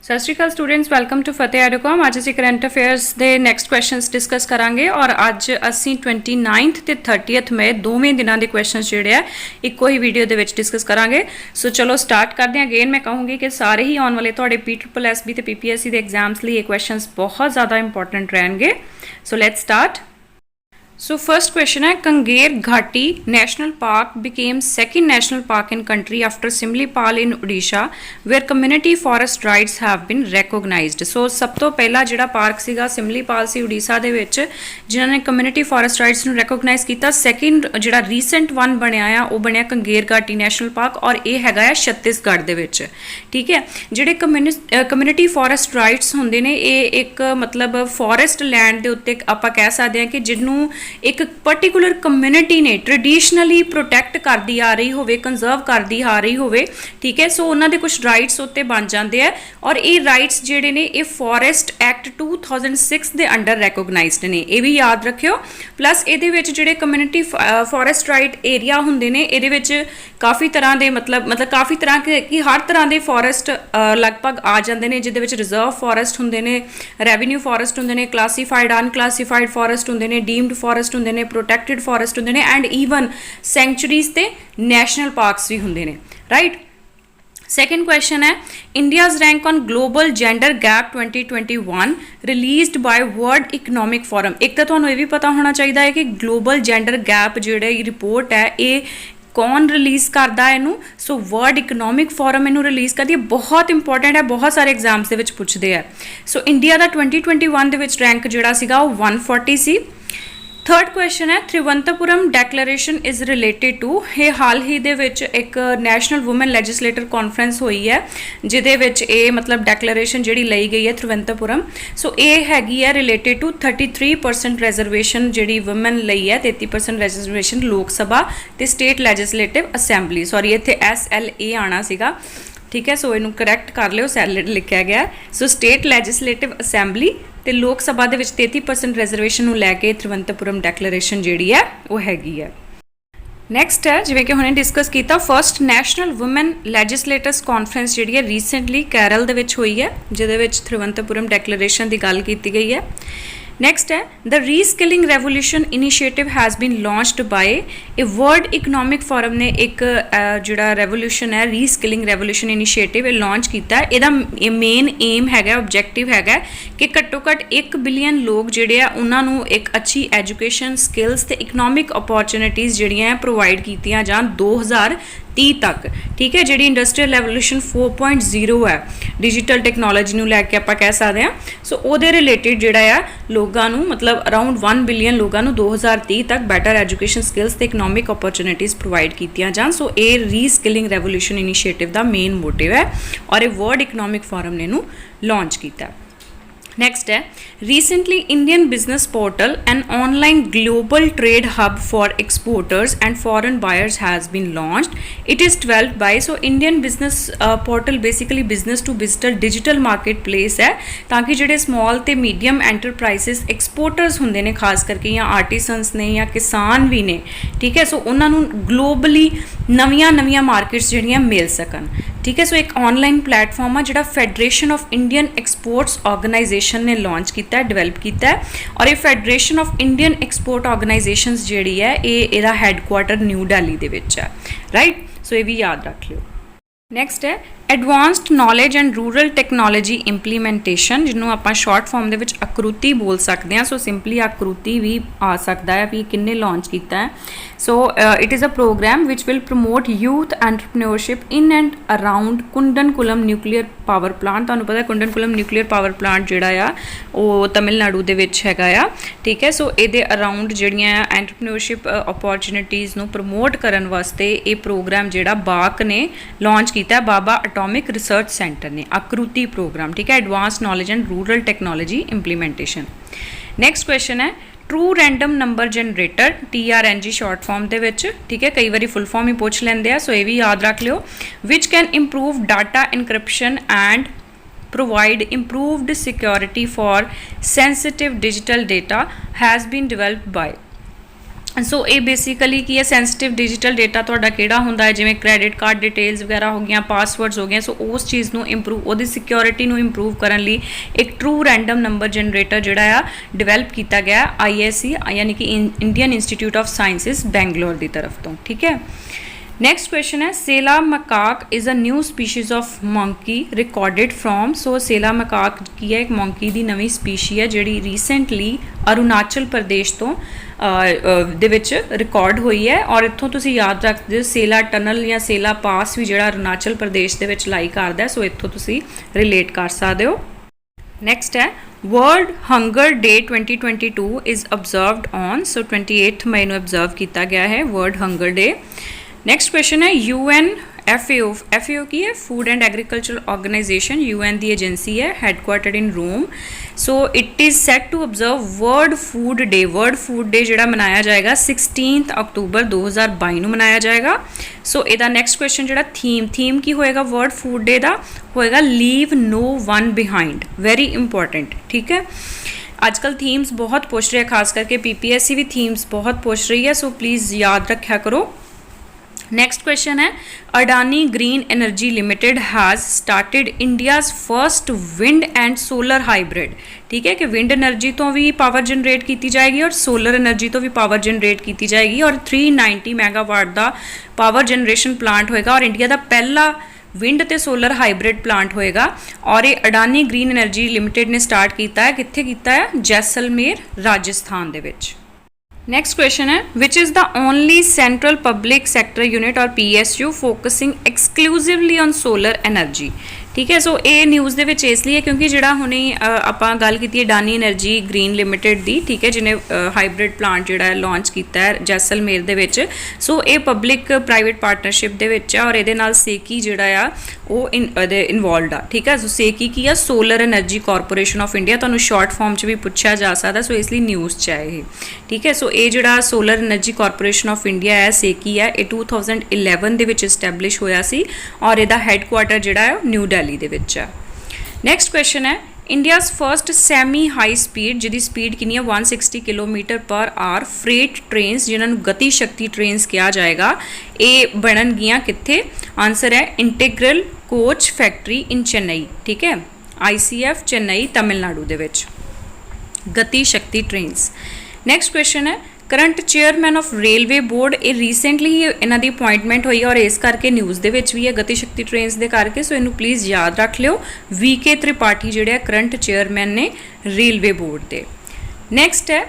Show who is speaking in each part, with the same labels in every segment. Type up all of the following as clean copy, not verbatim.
Speaker 1: सत श्री अकाल students, welcome to फतेह एडुकॉम। अज असीं करंट अफेयर्स के नैक्सट क्वेश्चनस डिस्कस करांगे और अज असीं 29 ते 30 मई दोवें दिनों के क्वेश्चनस जिहड़े आ इक्को ही वीडियो दे विच डिस्कस करांगे। सो चलो स्टार्ट करते हैं। अगेन मैं कहूँगी कि सारे ही आने वाले तुहाडे PSSB ते PPSC के एग्जाम्स लिए ये क्वेश्चनस बहुत ज़्यादा इंपॉर्टेंट रहेंगे। So let's start. So first question है, Kanger Ghati national park became second national park in country after Similipal in Odisha where community forest rights have been recognised. So सब तो पहला जिहड़ा पार्क सीगा सिमलीपाल सी ओडिशा दे विच जिन्होंने कम्यूनिटी फॉरेस्ट राइट्स नूं रिकॉगनाइज किया। सैकेंड जिहड़ा रीसेंट वन बनया आ वो बनया कंगेर घाटी नेशनल पार्क और ये हैगा छत्तीसगढ़ दे विच। ठीक है, जिहड़े कम्यूनिटी फॉरेस्ट राइट्स हुंदे ने ये एक मतलब फॉरेस्ट लैंड दे उत्ते आपां कह सकते हैं कि जिन्हों एक पर्टिकुलर कम्यूनिटी ने ट्रेडिशनली प्रोटैक्ट करती आ रही होवे, कंजर्व करती आ रही होवे। ठीक है, सो उन्होंने कुछ राइट्स उत्ते बन जाते हैं और ये राइट्स जिहड़े ने ये फॉरेस्ट एक्ट 2006 के अंडर रिकॉगनाइज्ड ने, ये भी याद रखियो। प्लस ये जिहड़े कम्यूनिटी फॉरेस्ट राइट एरिया हुंदे ने इहदे विच काफ़ी तरह के मतलब काफ़ी तरह की हर तरह के फॉरेस्ट लगभग आ जाते हैं, जिहदे विच रिजर्व फॉरेस्ट हुंदे ने, रेवन्यू फॉरेस्ट हुंदे ने, क्लासीफाइड अनक्लासीफाइड फॉरेस्ट हुंदे ने, डीम्ड फॉरेस्ट हुंदे ने, प्रोटैक्टिड फॉरेस्ट हुंदे ने एंड ईवन सेंचुरीज ते नैशनल पार्क्स भी हुंदे ने। राइट। सेकेंड क्वेश्चन है, India's rank on global gender gap 2021 released by world Economic forum. एक तो तुहानूं ये भी पता होना चाहिए है कि ग्लोबल जेंडर गैप जिहड़ी रिपोर्ट है ये कौन रिलीज़ करता है इनू। सो वर्ल्ड इकनॉमिक फोरम इनू रिलीज़ करती है। बहुत इंपॉर्टेंट है, बहुत सारे एग्जाम्स के पूछते हैं। सो इंडिया का 2021 के रैंक जोड़ा सीगा 140 सी। थर्ड क्वेश्चन है, त्रिवंतपुरम डैक्लेरेशन इज़ रिलेटेड टू, ये हाल ही दे विच एक नैशनल वूमेन लैजिसलेटर कॉन्फ्रेंस हुई है जिहदे विच ये मतलब डैक्लेरेशन जिहड़ी लई गई है त्रिवंतपुरम। सो ये हैगी है रिलेटेड टू 33% रिजर्वेशन जिहड़ी वूमेन लई है, 33% रिजर्वेशन लोक सभा ते स्टेट लैजिसलेटिव असैंबली। सॉरी इत्थे SLA आना सीगा। ठीक है, सो इनू करैक्ट कर लियो, सैलड लिखा गया। सो स्टेट लैजिसलेटिव असैंबली ते लोक सभा दे विच 33% रिजर्वेशन नूं लैके त्रिवंतपुरम डैक्लेरेशन जिहड़ी है वो हैगी है। नैक्सट है, जिवें कि हुणे डिस्कस किया, फर्स्ट नैशनल वूमेन लैजिसलेटर्स कॉन्फ्रेंस जिहड़ी है रीसेंटली केरल दे विच हुई है, जिहदे विच त्रिवंतपुरम डैक्लेरेशन की गल की गई है। नैक्सट है, the reskilling revolution initiative has been launched by a World Economic Forum ने एक जिहड़ा रेवोल्यूशन है रीस्किलिंग रेवोल्यूशन इनिशिएटिव लॉन्च किया। इहदा मेन एम हैगा, ऑब्जैक्टिव हैगा कि घट्टो घट्ट 1 बिलियन लोग जिहड़े आ उन्हां नूं एक अच्छी एजुकेशन स्किल्स ते इकनॉमिक अपॉर्चुनिटीज़ जिहड़ियां प्रोवाइड कीतियां जाण 2030 तक। ठीक है, जिहड़ी इंडस्ट्रीयल रेवोल्यूशन 4.0 है डिजिटल टैक्नोलॉजी नूं लैके आपां कह सकते हैं। सो उहदे रिलेटेड जिहड़ा आ लोगों नूं मतलब अराउंड 1 बिलियन लोगों नूं 2030 तक बैटर एजुकेशन स्किल्स ते इकनॉमिक अपॉर्चुनिटीज़ प्रोवाइड कीतियां जाण। सो ये रीस्किलिंग रेवोल्यूशन इनिशिएटिव का मेन मोटिव है और ये वर्ल्ड इकनॉमिक फोरम ने इनू लॉन्च किया। नेक्स्ट है, recently Indian business portal and online global trade hub for exporters and foreign buyers has been launched. It is developed by, so Indian business portal basically business to business digital market place है ताकि जिहड़े small ते medium enterprises exporters होंदे ने खास करके या आर्टिसनस ने या किसान भी ने। ठीक है, सो उन्होंने ग्लोबली नवीं मार्केट्स जिहड़ियां मिल सकन। ठीक है, सो एक ऑनलाइन प्लेटफॉर्म है जिहड़ा federation of Indian exports organisation ने लॉन्च किया, डेवलप किया और ये federation of Indian export organisations जिहड़ी है ये हैडकुआटर न्यू दिल्ली दे विच है। राइट, सो ये भी याद रख लियो। नैक्सट है, advanced knowledge and rural technology implementation, जिन्होंने आप शॉर्ट फॉर्म के आकृति बोल सकते हैं। सो सिंपली आकृति भी आ सकता है भी किन्ने लॉन्च किया है। So it is a programme which will promote youth entrepreneurship in and around Kudankulam nuclear power plant. तुहानूं पता है कुंडनकुलम न्यूक्लीयर पावर प्लांट जिहड़ा आ वो तमिलनाडु दे विच हैगा आ। ठीक है, सो ये अराउंड जिहड़ियां एंटरप्रेन्योरशिप अपॉर्चुनिटीज़ नूं प्रमोट करन वास्ते ये प्रोग्राम जिहड़ा बाक ने लॉन्च किया, बाबा एटॉमिक रिसर्च सेंटर ने आकृति प्रोग्राम। ठीक है, advance knowledge and rural technology implementation. Next question है, true random number generator TRNG short form दे विच। ठीक है, कई बारी फुल फॉर्म ही पूछ लेंदे आ, सो ये भी याद रख लियो। Which can improve data encryption and provide improved security for sensitive digital data has been developed by। सो ये बेसिकली की है सेंसिटिव डिजिटल डेटा तुहाडा किहड़ा हुंदा है जिवें क्रेडिट कार्ड डिटेल्स वगैरह हो गई पासवर्ड्स हो गए सो उस चीज़ नूं इंप्रूव उहदी सिक्योरिटी नूं इंप्रूव करन लई एक ट्रू रैंडम नंबर जनरेटर जिहड़ा आ डिवेलप किया गया ISE यानी कि Indian institute of sciences Bangalore की तरफ तो ठीक है। नेक्स्ट क्वेश्चन है Sela macaque is a new species of monkey recorded from so Sela macaque की है एक मंकी की नवी स्पीशी है जिहड़ी रीसेंटली अरुणाचल प्रदेश तो ਦੇ ਵਿੱਚ ਰਿਕਾਰਡ ਹੋਈ ਹੈ ਔਰ ਇੱਥੋਂ ਤੁਸੀਂ ਯਾਦ ਰੱਖਦੇ ਹੋ ਸੇਲਾ ਟਨਲ ਜਾਂ ਸੇਲਾ ਪਾਸ ਵੀ ਜਿਹੜਾ ਅਰੁਣਾਚਲ ਪ੍ਰਦੇਸ਼ ਦੇ ਵਿੱਚ ਲਾਈ ਕਰਦਾ ਸੋ ਇੱਥੋਂ ਤੁਸੀਂ ਰਿਲੇਟ ਕਰ ਸਕਦੇ ਹੋ। ਨੈਕਸਟ ਹੈ world hunger day 2022 is observed on so 28 ਮਈ ਨੂੰ ਅਬਜ਼ਰਵ ਕੀਤਾ ਗਿਆ ਹੈ world hunger day. Next question ਹੈ UN FAO की है food and agriculture organization UN की एजेंसी है headquartered in Rome so it is set to observe world food day जिहड़ा मनाया जाएगा 16 अक्टूबर 2022 ਨੂੰ मनाया जाएगा। सो ਇਹਦਾ नैक्सट क्वेश्चन जिहड़ा थीम की होएगा वर्ल्ड फूड डे का होएगा leave no one behind very important ठीक है। आजकल थीम्स बहुत पूछ रहे हैं खास करके PPSC भी थीम्स बहुत पूछ रही है सो प्लीज़ याद रखा करो। नेक्स्ट क्वेश्चन है Adani green energy limited has started India's first wind and solar hybrid ठीक है कि विंड एनर्जी तो भी पावर जनरेट की जाएगी और सोलर एनर्जी तो भी पावर जनरेट की जाएगी और 390 मैगावाट का पावर जनरेशन प्लांट होएगा और इंडिया का पहला विंड ते सोलर हाइब्रिड प्लांट होएगा और ये अडानी ग्रीन एनर्जी लिमिटेड ने स्टार्ट किया है कित्थे किया है जैसलमेर राजस्थान दे विच। नेक्स्ट क्वेश्चन है which is the only central public sector unit और PSU focusing exclusively on solar energy ठीक है। सो ये न्यूज़ दे विच इसलिए क्योंकि जिहड़ा हुणे आपां गल कीती अडानी एनर्जी ग्रीन लिमिटेड दी ठीक है जिन्हें हाइब्रिड प्लांट जिहड़ा लॉन्च किया है जैसलमेर दे विच सो ये पब्लिक प्राइवेट पार्टनरशिप दे विच है और इहदे नाल सेकी जिहड़ा आ वो इनवॉल्वड आ ठीक है। सो सेकी की आ solar energy corporation of India तुहानूं शॉर्ट फॉर्म च भी पूछा जा सकता सो इसलिए न्यूज़ च है ये ठीक है। सो ये जिहड़ा solar energy corporation of India है सेकी है ये 2011 दे विच एस्टैबलिश होया सी और इहदा हैडक्वार्टर जिहड़ा है न्यू दिल्ली दे विच है। नैक्सट क्वेश्चन है India's first semi high speed जिहदी स्पीड कितनी है 160 kilometre per hour freight trains जिन्होंने गति शक्ति ट्रेनस कहा जाएगा ये बननगियां कित्थे आंसर है integral coach factory in Chennai ठीक है ICF चेन्नई तमिलनाडु दे विच गति शक्ति ट्रेनस। नैक्सट क्वेश्चन है current chairman of railway board ये रीसेंटली ही इन्हां दी अपॉइंटमेंट हुई और इस करके न्यूज़ दे विच भी है गति शक्ति ट्रेनस दे करके सो इनू प्लीज़ याद रख लिओ VK त्रिपाठी जिहड़े करंट चेयरमैन ने रेलवे बोर्ड दे। नैक्सट है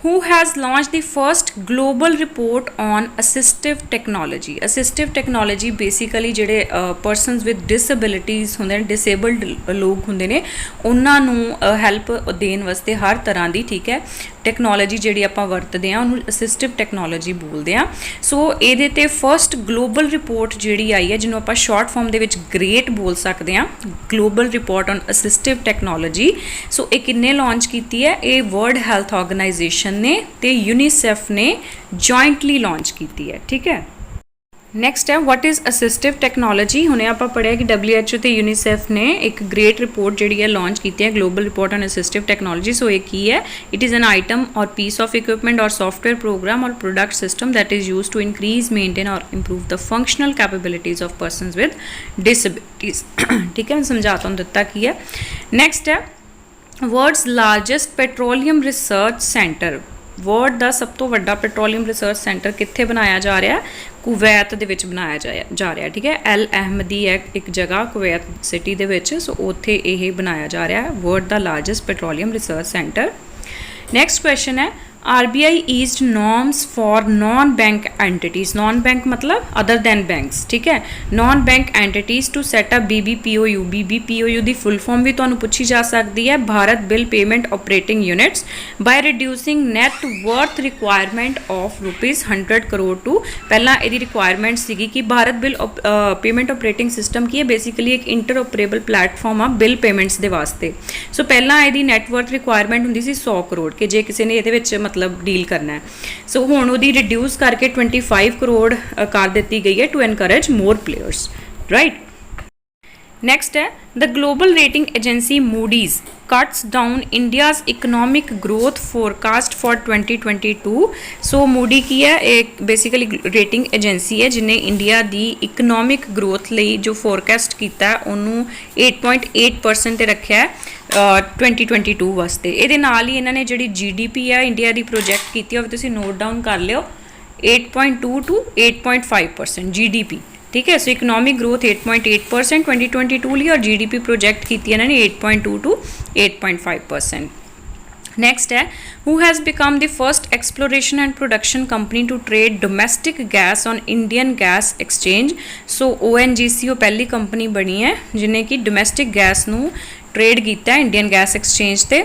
Speaker 1: who has launched the first global report on assistive technology basically ਜਿਹੜੇ persons with disabilities ਹੁੰਦੇ ਨੇ disabled ਲੋਕ ਹੁੰਦੇ ਨੇ ਉਹਨਾਂ ਨੂੰ ਹੈਲਪ ਦੇਣ ਵਾਸਤੇ ਹਰ ਤਰ੍ਹਾਂ ਦੀ ਠੀਕ ਹੈ ਟੈਕਨੋਲੋਜੀ ਜਿਹੜੀ ਆਪਾਂ ਵਰਤਦੇ ਆ ਉਹਨੂੰ ਅਸਿਸਟਿਵ ਟੈਕਨੋਲੋਜੀ ਬੋਲਦੇ ਆ। ਸੋ ਇਹਦੇ ਤੇ ਫਰਸਟ ਗਲੋਬਲ ਰਿਪੋਰਟ ਜਿਹੜੀ ਆਈ ਹੈ ਜਿਹਨੂੰ ਆਪਾਂ ਸ਼ਾਰਟ ਫਾਰਮ ਦੇ ਵਿੱਚ ਗ੍ਰੇਟ ਬੋਲ ਸਕਦੇ ਆ global report on assistive technology. ਸੋ ਇਹ ਕਿੰਨੇ ਲਾਂਚ ਕੀਤੀ ਹੈ ਇਹ ਵਰਲਡ ਹੈਲਥ ਆਰਗੇਨਾਈਜੇਸ਼ਨ ने ते यूनिसेफ ने जॉइंटली लॉन्च की है ठीक है। नैक्सट है वट इज़ असिस्टिव टैक्नोलॉजी हुणे आपां पढ़िया कि WHO ते यूनिसेफ ने एक ग्रेट रिपोर्ट जिहड़ी है लॉन्च की है global report on assistive technology. So एक ही है it is an item or piece of equipment or software program or product system that is use to increase maintain or improve the functional capabilities of persons with disabilities ठीक है। मैं समझा तुहानूं दित्ता की है। नैक्सट है world's largest petroleum research centre world का सब तो वड्डा पेट्रोलियम रिसर्च सेंटर कित्थे बनाया जा रहा है कुवैत दे विच बनाया जा रहा है ठीक है। अल अहमदी है एक जगह कुवैत सिटी दे विच सो उत्थे यह बनाया जा रहा है वर्ल्ड का largest petroleum research centre. Next question है RBI eased norms for non bank entities non bank मतलब अदर दैन बैंक्स ठीक है non bank entities to set up BBPOU की फुल फॉर्म भी तुहानूं पूछी जा सकती है Bharat bill payment operating units by reducing net worth requirement of ₹100 crore to पहला यदी रिक्वायरमेंट सीगी कि Bharat bill payment operating system की है बेसिकली एक इंटरऑपरेबल प्लेटफॉर्म आ बिल पेमेंट्स के वास्ते। सो पहला यदी नैटवर्थ रिक्वायरमेंट होंदी सी 100 करोड़ कि जे किसी ने ये मतलब डील करना है। सो हुण उहदी रिड्यूस करके 25 करोड़ कर दी गई है to encourage more players right. Next है the global rating agency Moody's cuts down India's economic growth forecast for 2022। So Moody की है एक बेसिकली रेटिंग एजेंसी है जिन्हें इंडिया दी इकोनॉमिक ग्रोथ ਲਈ जो फोरकास्ट ਕੀਤਾ ਹੈ ਉਹਨੂੰ 8.8% ਤੇ ਰੱਖਿਆ ਹੈ 2022 ਵਾਸਤੇ। ਇਹਦੇ ਨਾਲ ਹੀ ਇਹਨਾਂ ਨੇ ਜਿਹੜੀ GDP ਹੈ ਇੰਡੀਆ ਦੀ ਪ੍ਰੋਜੈਕਟ ਕੀਤੀ ਹੋਵੇ ਤੁਸੀਂ ਨੋਟ ਡਾਊਨ ਕਰ ਲਿਓ 8.2 to 8.5% GDP। ठीक है, सो इकोनॉमिक ग्रोथ 8.8% 2022 ਲਈ और GDP प्रोजेक्ट की ਇਹਨਾਂ ਨੇ 8.2 to 8.5%। नेक्स्ट है who has become the first exploration and production company to trade domestic gas on Indian gas exchange। So ONGC ਉਹ ਪਹਿਲੀ ਕੰਪਨੀ ਬਣੀ ਹੈ ਜਿਹਨੇ ਕਿ ਡੋਮੈਸਟਿਕ ਗੈਸ ਨੂੰ ट्रेड किया इंडियन गैस एक्सचेंज से।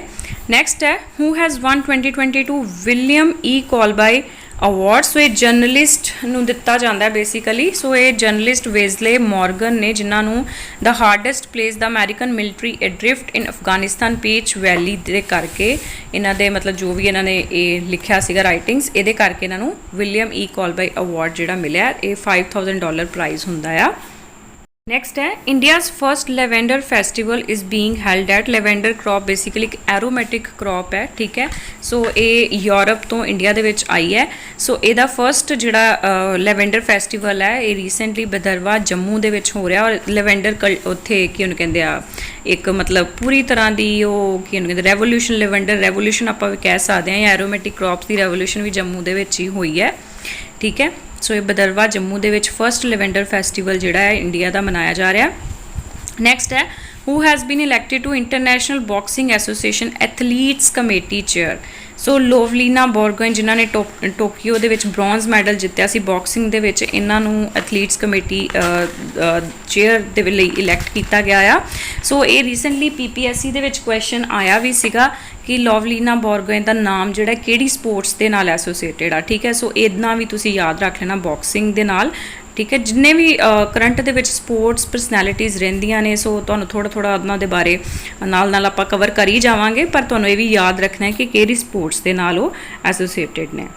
Speaker 1: नैक्सट है who has won 2022 William E Colby award. So ये जर्नलिस्ट नूं दिता जाता है बेसिकली। सो ये जर्नलिस्ट वेजले मॉर्गन ने जिन्होंने the hardest place the American military adrift in Afghanistan Pech valley दे करके इन्हों दे मतलब जो भी इन्होंने ये लिखा सीगा राइटिंग्स ये करके इन्हों विलियम ई कॉलबाई अवार्ड जिहड़ा मिलिया ये $5000 प्राइज़ हुंदा आ। नेक्स्ट है India's first lavender festival is being held at. Lavender crop basically एक एरोमैटिक क्रॉप है, ठीक है। सो ये यूरोप तो इंडिया दे विच आई है। सो ਇਹਦਾ फर्स्ट जिहड़ा लैवेंडर फैसटिवल है ये रीसेंटली भदरवा जम्मू दे विच हो रहा और लैवेंडर उत्थे की उन्हें कहते हैं एक मतलब पूरी तरह की वो की उन्हें कहते रेवोल्यूशन लैवेंडर रेवोल्यूशन आप कह सकते हैं या एरोमैटिक क्रॉप्स की रेवोल्यूशन भी जम्मू दे विच ही हुई है, ठीक है। सो ये भदरवा जम्मू दे विच फर्स्ट लैवेंडर फैसटिवल जिहड़ा है इंडिया का मनाया जा रहा। नैक्सट है who has been elected to international boxing association athletes committee chair. So Lovlina Borgohain जिन्होंने टोक्यो दे विच ब्रॉन्ज मैडल जित्तिया सी बॉक्सिंग दे विच इन्हां नूं एथलीट्स कमेटी चेयर दे लई इलैक्ट किया गया आ। सो ये recently PPSC they which question आया भी सीगा कि लोवलीना बोरगोइन का नाम जिहड़ा किहड़ी स्पोर्ट्स दे नाल एसोसीएटेड आ, ठीक है। सो इतना भी तुसीं याद रख लेना बॉक्सिंग दे नाल, ठीक है। जिन्ने भी करंट दे विच स्पोर्ट्स परसनैलिटीज़ रहिंदियां ने सो तुहानूं थोड़ा थोड़ा उन्हां दे बारे नाल आपां कवर कर ही जावांगे, पर तुहानूं ये भी याद रखना है कि किहड़ी स्पोर्ट्स दे नाल वो एसोसीएटेड ने।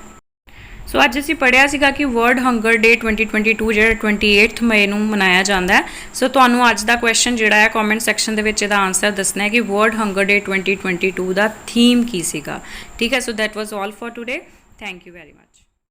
Speaker 1: सो अज असीं पढ़िया सीगा कि वर्ल्ड हंगर डे 2022 जिहड़ा 28 मई नूं मनाया जाता है। सो तुहानूं अज दा क्वेश्चन जिहड़ा है कॉमेंट सैक्शन दे विच इहदा आंसर दसना है कि वर्ल्ड हंगर डे 2022 दा थीम की सीगा, ठीक है। So that was all for today, thank you very much.